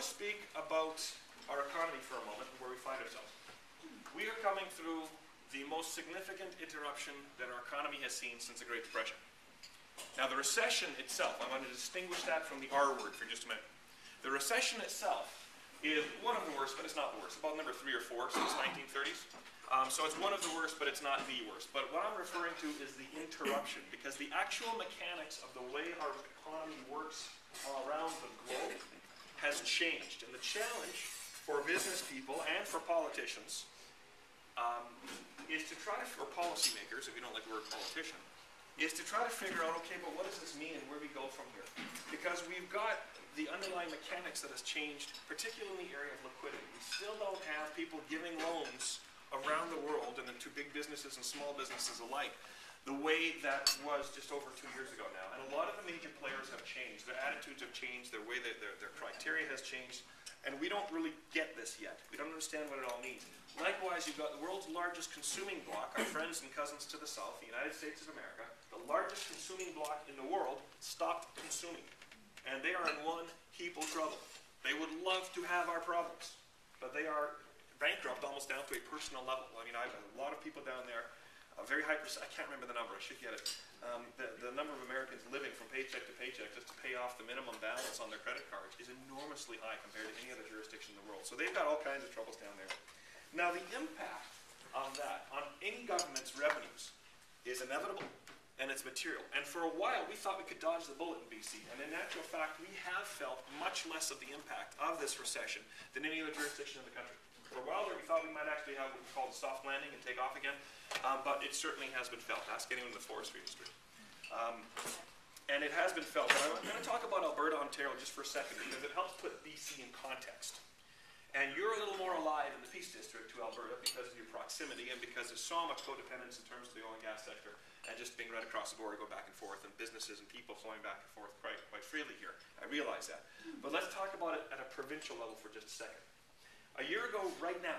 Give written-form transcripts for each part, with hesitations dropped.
want to speak about our economy for a moment and where we find ourselves. We are coming through the most significant interruption that our economy has seen since the Great Depression. Now, the recession itself, I want to distinguish that from the R word for just a minute. The recession itself is one of the worst, but it's not the worst. About number 3 or 4 since 1930s. So it's one of the worst, but it's not the worst. But what I'm referring to is the interruption, because the actual mechanics of the way our economy works around the globe has changed. And the challenge for business people and for politicians is to try to, for policymakers, if you don't like the word politician, is to try to figure out, okay, but what does this mean and where we go from here? Because we've got the underlying mechanics that has changed, particularly in the area of liquidity. We still don't have people giving loans around the world, and then to big businesses and small businesses alike, the way that was just over 2 years ago now. And a lot of the major players have changed. Their attitudes have changed, their way that their criteria has changed, and we don't really get this yet. We don't understand what it all means. Likewise, you've got the world's largest consuming bloc, our friends and cousins to the south, the United States of America, the largest consuming bloc in the world, stopped consuming. And they are in one heap of trouble. They would love to have our problems, but they are bankrupt almost down to a personal level. I mean, I have a lot of people down there, a very high percent, I can't remember the number, I should get it. The number of Americans living from paycheck to paycheck just to pay off the minimum balance on their credit cards is enormously high compared to any other jurisdiction in the world. So they've got all kinds of troubles down there. Now, the impact of that on any government's revenues is inevitable, and it's material. And for a while, we thought we could dodge the bullet in BC, and in actual fact, we have felt much less of the impact of this recession than any other jurisdiction in the country. For a while there, we thought we might actually have what we call a soft landing and take off again, but it certainly has been felt. Ask anyone in the forestry industry. And it has been felt. But I'm going to talk about Alberta, Ontario just for a second, because it helps put BC in context. And you're a little more alive in the Peace District to Alberta because of your proximity and because there's so much codependence in terms of the oil and gas sector and just being right across the border, go back and forth, and businesses and people flowing back and forth quite freely here. I realize that. But let's talk about it at a provincial level for just a second. A year ago, right now,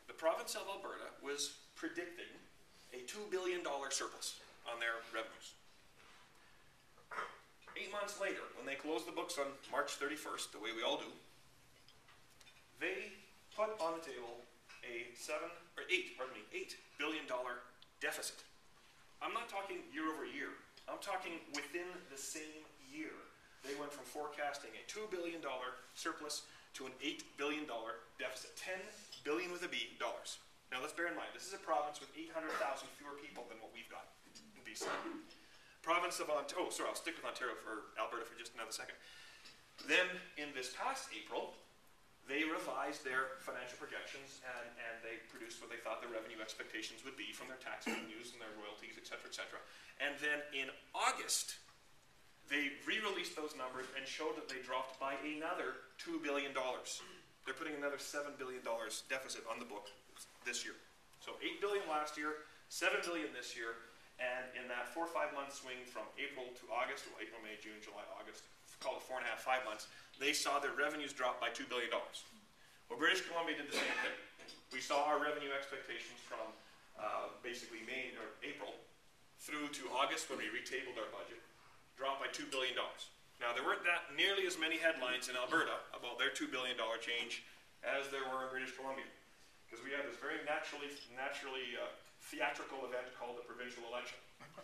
the province of Alberta was predicting a $2 billion surplus on their revenues. 8 months later, when they closed the books on March 31st, the way we all do, they put on the table a $8 billion deficit. I'm not talking year over year. I'm talking within the same year. They went from forecasting a $2 billion surplus to an $8 billion deficit. $10 billion with a B dollars. Now let's bear in mind, this is a province with 800,000 fewer people than what we've got in BC. Province of Ontario, I'll stick with Ontario for Alberta for just another second. Then in this past April, they revised their financial projections and they produced what they thought their revenue expectations would be from their tax revenues and their royalties, et cetera, et cetera. And then in August, they re-released those numbers and showed that they dropped by another $2 billion. They're putting another $7 billion deficit on the book this year. So $8 billion last year, $7 billion this year, and in that 4 or 5 month swing from April to August, or April, May, June, July, August, call it 4.5, 5 months, they saw their revenues drop by $2 billion. Well, British Columbia did the same thing. We saw our revenue expectations from basically May or April through to August when we retabled our budget, dropped by $2 billion. Now, there weren't that nearly as many headlines in Alberta about their $2 billion change as there were in British Columbia, because we had this very naturally theatrical event called the provincial election.